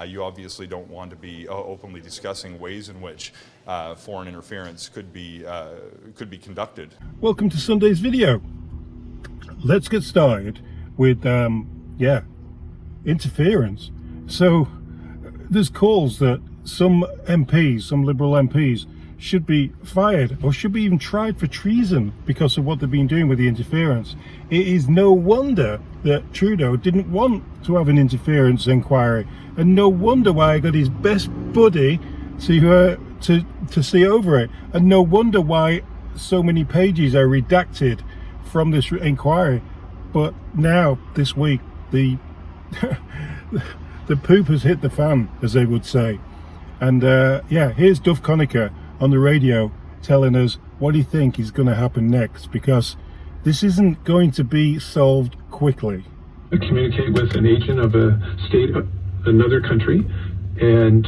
You obviously don't want to be openly discussing ways in which foreign interference could be conducted. Welcome to Sunday's video. Let's get started with interference. So there's calls that some MPs, some Liberal MPs, should be fired or should be even tried for treason because of what they've been doing with the interference. It is no wonder that Trudeau didn't want to have an interference inquiry, and no wonder why he got his best buddy to see over it, and no wonder why so many pages are redacted from this inquiry. But now this week the the poop has hit the fan, as they would say, and here's Duff Conacher on the radio telling us what he thinks is going to happen next, because this isn't going to be solved quickly. Communicate with an agent of a state, another country, and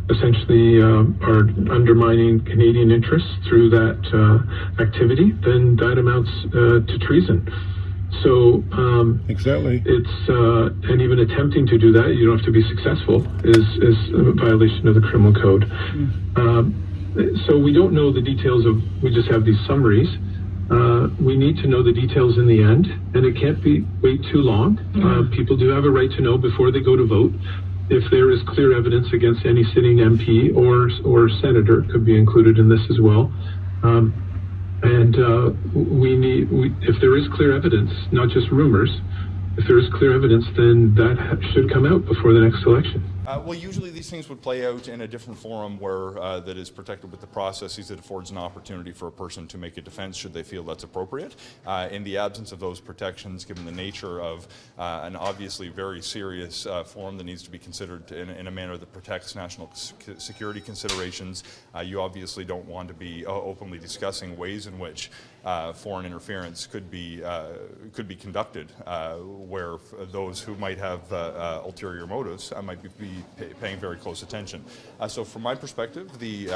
essentially are undermining Canadian interests through that activity, then that amounts to treason. So exactly, it's and even attempting to do that, you don't have to be successful, is a violation of the criminal code. So we don't know the details of, we just have these summaries. We need to know the details in the end, and it can't wait too long. People do have a right to know before they go to vote. If there is clear evidence against any sitting MP or senator, could be included in this as well. If there is clear evidence, not just rumors, if there is clear evidence, then that should come out before the next election. Well, usually these things would play out in a different forum where that is protected with the processes that affords an opportunity for a person to make a defense should they feel that's appropriate. In the absence of those protections, given the nature of an obviously very serious forum that needs to be considered in a manner that protects national security considerations, you obviously don't want to be openly discussing ways in which foreign interference could be conducted, where those who might have ulterior motives might be paying very close attention. So from my perspective, the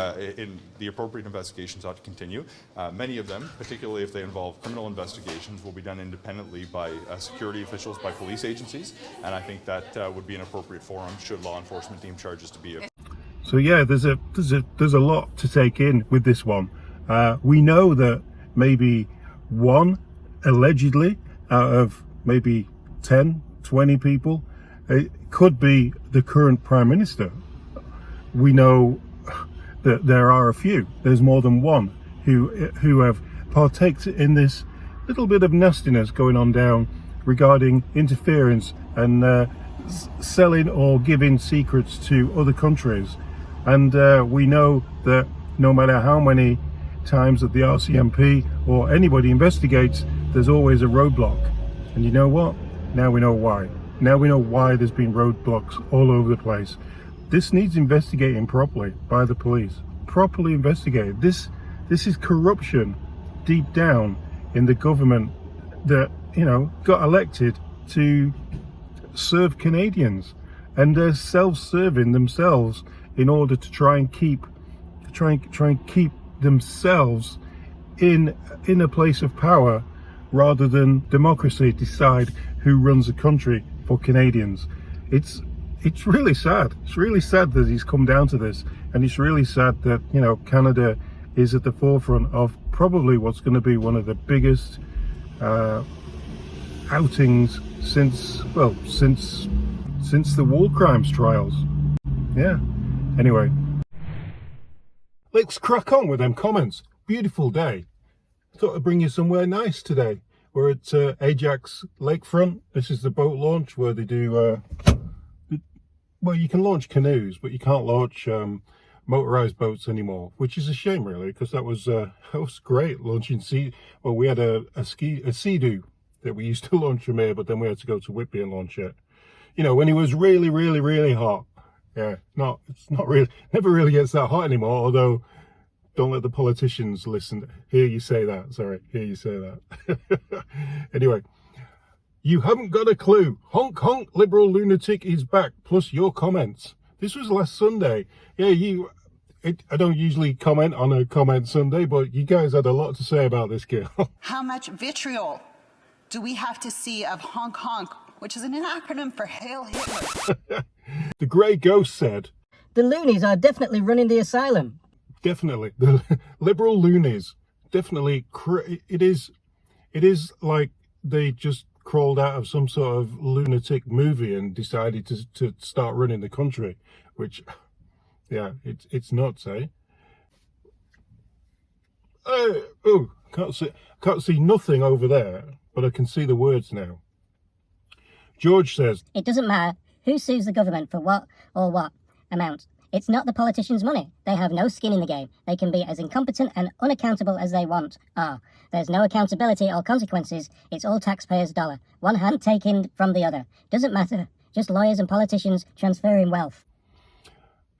appropriate investigations ought to continue. Many of them, particularly if they involve criminal investigations, will be done independently by security officials, by police agencies, and I think that would be an appropriate forum should law enforcement deem charges to be. So yeah, there's a lot to take in with this one. We know that maybe one, allegedly, out of maybe 10, 20 people, it could be the current Prime Minister. We know that there are a few, there's more than one, who have partaked in this little bit of nastiness going on down regarding interference and selling or giving secrets to other countries. And we know that no matter how many times that the RCMP or anybody investigates, there's always a roadblock. And you know what? Now we know why. Now we know why there's been roadblocks all over the place. This needs investigating properly by the police. Properly investigated. This is corruption deep down in the government that, you know, got elected to serve Canadians, and they're self-serving themselves in order to try and keep themselves in a place of power, rather than democracy decide who runs the country for Canadians. It's really sad. It's really sad that he's come down to this, and it's really sad that, you know, Canada is at the forefront of probably what's going to be one of the biggest outings since the war crimes trials. Yeah. Anyway, let's crack on with them comments. Beautiful day. I thought I'd bring you somewhere nice today. We're at Ajax Lakefront. This is the boat launch where they do, well, you can launch canoes, but you can't launch motorized boats anymore, which is a shame, really, because that was great launching well, we had a Sea-Doo that we used to launch from here, but then we had to go to Whitby and launch it. You know, when it was really, really, really hot. Yeah, it's not really, never really gets that hot anymore, although don't let the politicians hear you say that. Sorry, hear you say that. Anyway, you haven't got a clue. Honk honk, Liberal lunatic is back, plus your comments. This was last Sunday. Yeah, I don't usually comment on a comment Sunday, but you guys had a lot to say about this girl. How much vitriol do we have to see of honk honk, which is an acronym for Hail Hitler? The Grey Ghost said, The loonies are definitely running the asylum. definitely, the liberal loonies, definitely, it is like they just crawled out of some sort of lunatic movie and decided to start running the country, which, yeah, it's nuts, eh? Oh, can't see nothing over there, but I can see the words now. George says, It doesn't matter who sues the government for what or what amount. It's not the politicians' money. They have no skin in the game. They can be as incompetent and unaccountable as they want. There's no accountability or consequences. It's all taxpayers' dollar. One hand taken from the other. Doesn't matter. Just lawyers and politicians transferring wealth.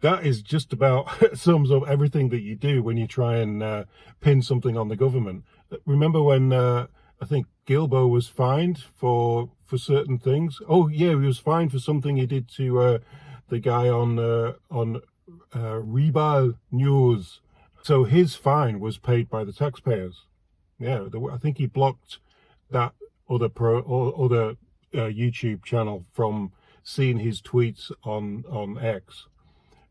that is just about sums up everything that you do when you try and pin something on the government. Remember when I think Gilbo was fined for certain things? Oh yeah, he was fined for something he did to the guy on Rebel News. So his fine was paid by the taxpayers. Yeah, I think he blocked that other YouTube channel from seeing his tweets on X.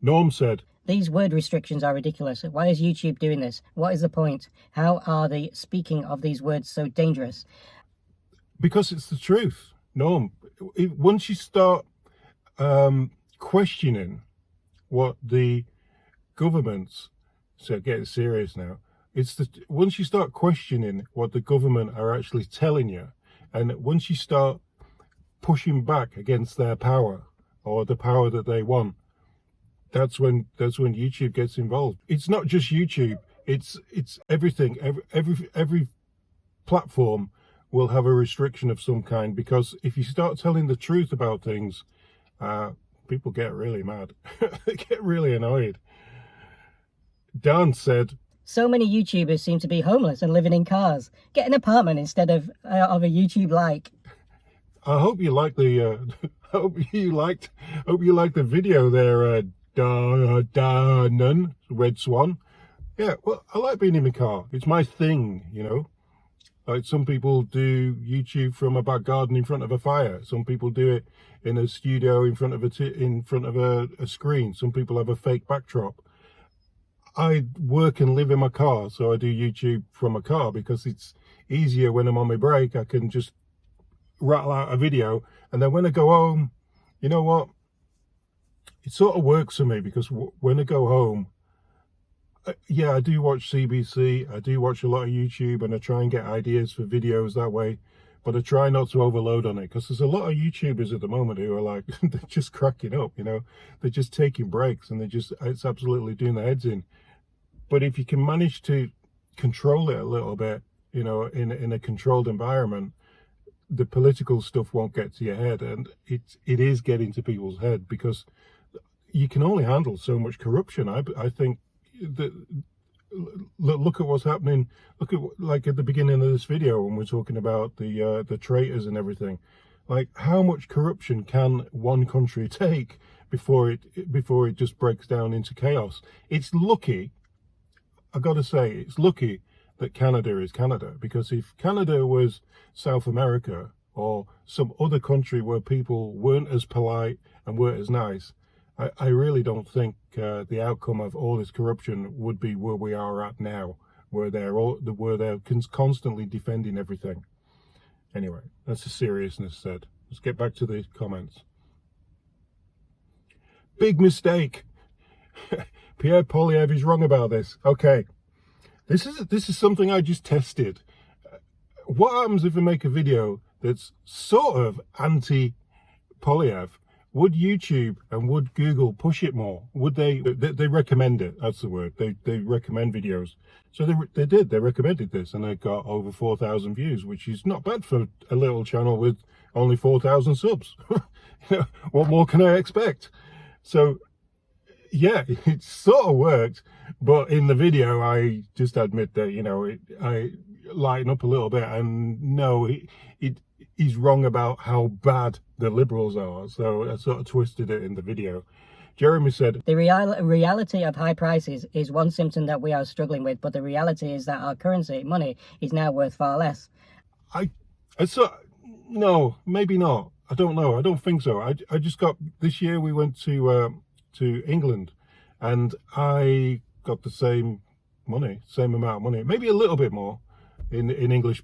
Norm said, These word restrictions are ridiculous. Why is YouTube doing this? What is the point? How are the speaking of these words so dangerous? because it's the truth. Norm, once you start questioning what the governments, so getting serious now, once you start questioning what the government are actually telling you, and once you start pushing back against their power or the power that they want, that's when YouTube gets involved. It's not just YouTube, it's everything. Every platform will have a restriction of some kind, because if you start telling the truth about things, people get really mad. They get really annoyed. Dan said, So many YouTubers seem to be homeless and living in cars. Get an apartment instead of a YouTube like. I hope you like the hope you liked the video there, Danon, Red Swan. Yeah, well, I like being in the car. It's my thing, you know. Like some people do YouTube from a back garden in front of a fire. Some people do it in a studio in front of a screen. Some people have a fake backdrop. I work and live in my car, so I do YouTube from a car because it's easier when I'm on my break. I can just rattle out a video, and then when I go home, you know what? It sort of works for me, because when I go home, yeah, I do watch CBC, I do watch a lot of YouTube, and I try and get ideas for videos that way, but I try not to overload on it, because there's a lot of YouTubers at the moment who are like, they're just cracking up, you know, they're just taking breaks, and it's absolutely doing their heads in. But if you can manage to control it a little bit, you know, in a controlled environment, the political stuff won't get to your head, and it is getting to people's head, because you can only handle so much corruption. I think that, look at what's happening. Look at, like, at the beginning of this video when we're talking about the traitors and everything. Like, how much corruption can one country take before it just breaks down into chaos? It's lucky, I gotta say, it's lucky that Canada is Canada, because if Canada was South America or some other country where people weren't as polite and weren't as nice, I really don't think the outcome of all this corruption would be where we are at now, where they're constantly defending everything. Anyway, that's the seriousness said. Let's get back to the comments. Big mistake. Pierre Poilievre is wrong about this. Okay, this is something I just tested. What happens if I make a video that's sort of anti-Poilievre? Would YouTube and would Google push it more? Would they recommend it? That's the word. They recommend videos. So they did. They recommended this, and they got over 4,000 views, which is not bad for a little channel with only 4,000 subs. You know, what more can I expect? So yeah, it sort of worked, but in the video, I just admit that, you know, I lighten up a little bit, and no, he's wrong about how bad the Liberals are, so I sort of twisted it in the video. Jeremy said, The reality of high prices is one symptom that we are struggling with, but the reality is that our currency, money, is now worth far less. no, maybe not. I don't know. I don't think so. I just got, this year we went to England, and I got the same money, same amount of money, maybe a little bit more in the English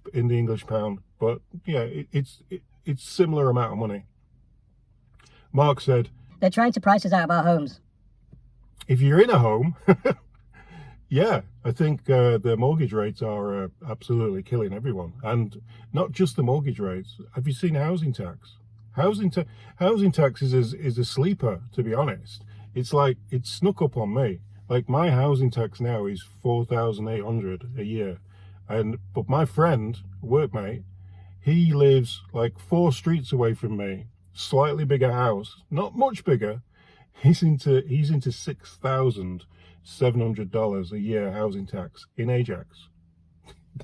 pound, but yeah, it's similar amount of money. Mark said, They're trying to price us out of our homes. if you're in a home, yeah, I think the mortgage rates are absolutely killing everyone, and not just the mortgage rates. Have you seen housing tax? Housing tax is a sleeper, to be honest. It's like, it's snuck up on me. Like, my housing tax now is $4,800 a year, but my friend, workmate, he lives like 4 streets away from me, slightly bigger house, not much bigger. He's into $6,700 a year housing tax in Ajax.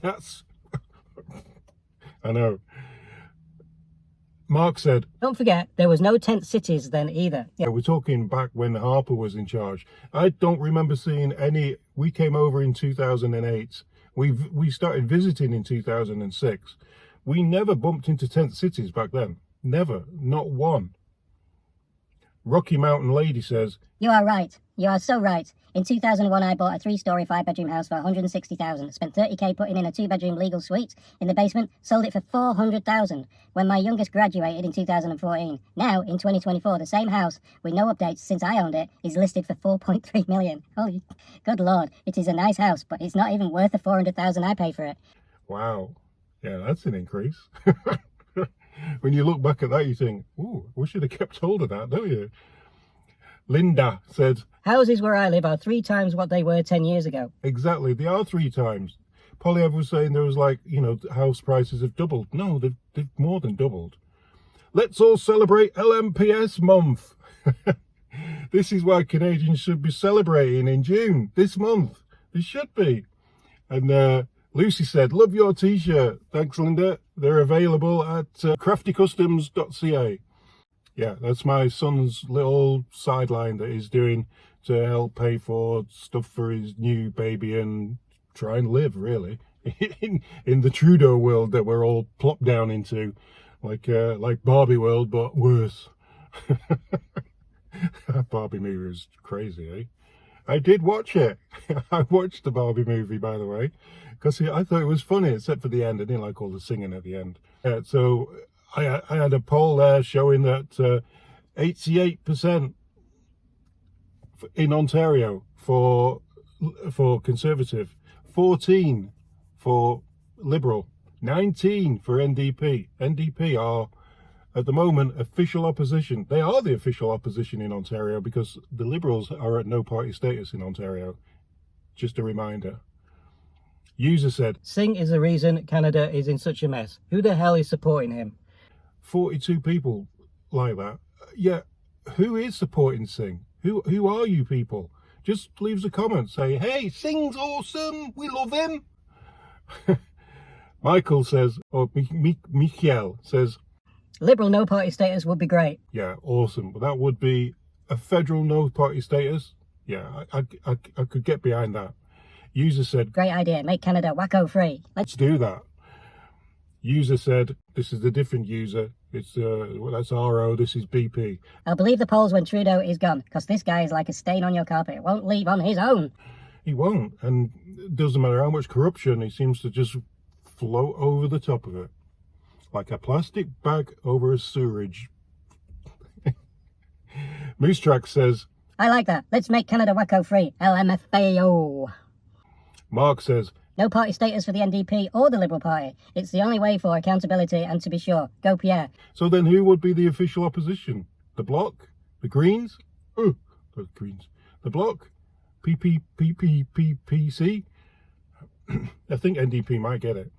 That's, I know. Mark said, Don't forget, there was no tent cities then either. yeah, we're talking back when Harper was in charge. I don't remember seeing any. We came over in 2008. We started visiting in 2006. We never bumped into tent cities back then. Never, not one. Rocky Mountain Lady says, You are right. You are so right. In 2001, I bought a 3-story, 5-bedroom house for $160,000. Spent $30K putting in a 2-bedroom legal suite in the basement. Sold it for $400,000 when my youngest graduated in 2014. Now, in 2024, the same house with no updates since I owned it is listed for $4.3 million. Holy, good lord! It is a nice house, but it's not even worth the $400,000 I paid for it. wow, yeah, that's an increase. When you look back at that, you think, ooh, we should have kept hold of that, don't you? Linda said, Houses where I live are 3 times what they were 10 years ago. exactly, they are 3 times. Polyev was saying there was like, house prices have doubled. No, they've more than doubled. Let's all celebrate LMPS month. This is why Canadians should be celebrating in June, this month. They should be. And Lucy said, love your t-shirt. Thanks, Linda. They're available at craftycustoms.ca. Yeah, that's my son's little sideline that he's doing to help pay for stuff for his new baby and try and live, really, in the Trudeau world that we're all plopped down into, like Barbie world, but worse. That Barbie movie was crazy, eh? I did watch it. I watched the Barbie movie, by the way, because I thought it was funny, except for the end. I didn't like all the singing at the end. So I had a poll there showing that 88% in Ontario for Conservative, 14 for Liberal, 19 for NDP. NDP are, at the moment, official opposition. They are the official opposition in Ontario because the Liberals are at no party status in Ontario. Just a reminder. User said, Singh is the reason Canada is in such a mess. Who the hell is supporting him? 42 people like that. Yeah, who is supporting Singh? Who are you people? Just leave us a comment. Say, hey, Singh's awesome. We love him. Michael says, or Michael says, Liberal no party status would be great. yeah, awesome. But that would be a federal no party status. Yeah, I could get behind that. User said, Great idea. Make Canada wacko free. let's do that. User said, this is a different user. It's that's RO, this is BP. I'll believe the polls when Trudeau is gone, because this guy is like a stain on your carpet. Won't leave on his own. He won't, and it doesn't matter how much corruption, he seems to just float over the top of it. Like a plastic bag over a sewerage. Moose Track says, I like that. Let's make Canada wacko free. LMFAO. Mark says, No party status for the NDP or the Liberal Party. It's the only way for accountability and to be sure. Go Pierre. so then who would be the official opposition? The Bloc? The Greens? Oh, the Greens. The Bloc? PPPPPC? I think NDP might get it.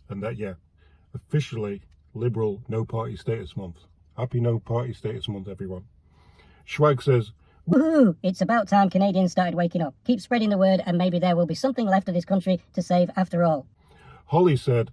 And that, yeah, officially Liberal no party status month. Happy no party status month, everyone. Schwag says, Woohoo! It's about time Canadians started waking up. Keep spreading the word and maybe there will be something left of this country to save after all. Holly said,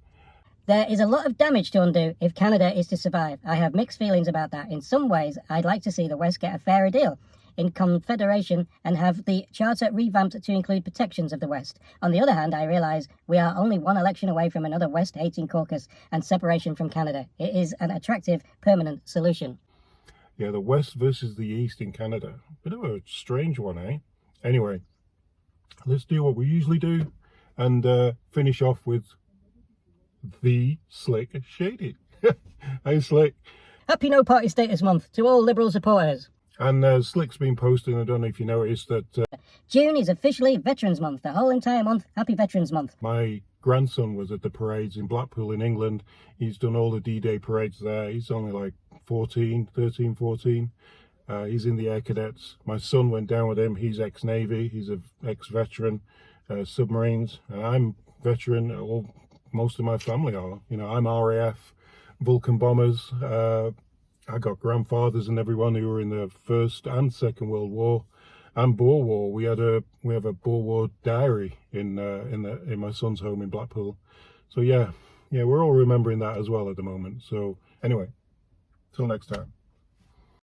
There is a lot of damage to undo if Canada is to survive. I have mixed feelings about that. In some ways, I'd like to see the West get a fairer deal. in confederation and have the Charter revamped to include protections of the West. On the other hand, I realise we are only one election away from another West-hating caucus and separation from Canada. It is an attractive, permanent solution. Yeah, the West versus the East in Canada. Bit of a strange one, eh? Anyway, let's do what we usually do and finish off with the Slick Shady. Hey, Slick. Happy No Party Status Month to all Liberal supporters. And Slick's been posting, I don't know if you noticed, that June is officially Veterans Month. The whole entire month, Happy Veterans Month. my grandson was at the parades in Blackpool in England. He's done all the D-Day parades there. He's only like 13, 14. He's in the Air Cadets. My son went down with him. He's ex-Navy. He's an ex-veteran, submarines. And I'm veteran. Well, most of my family are. You know, I'm RAF, Vulcan bombers. I got grandfathers and everyone who were in the First and Second World War and Boer War. We have a Boer War diary in my son's home in Blackpool. So yeah, we're all remembering that as well at the moment. So anyway, till next time.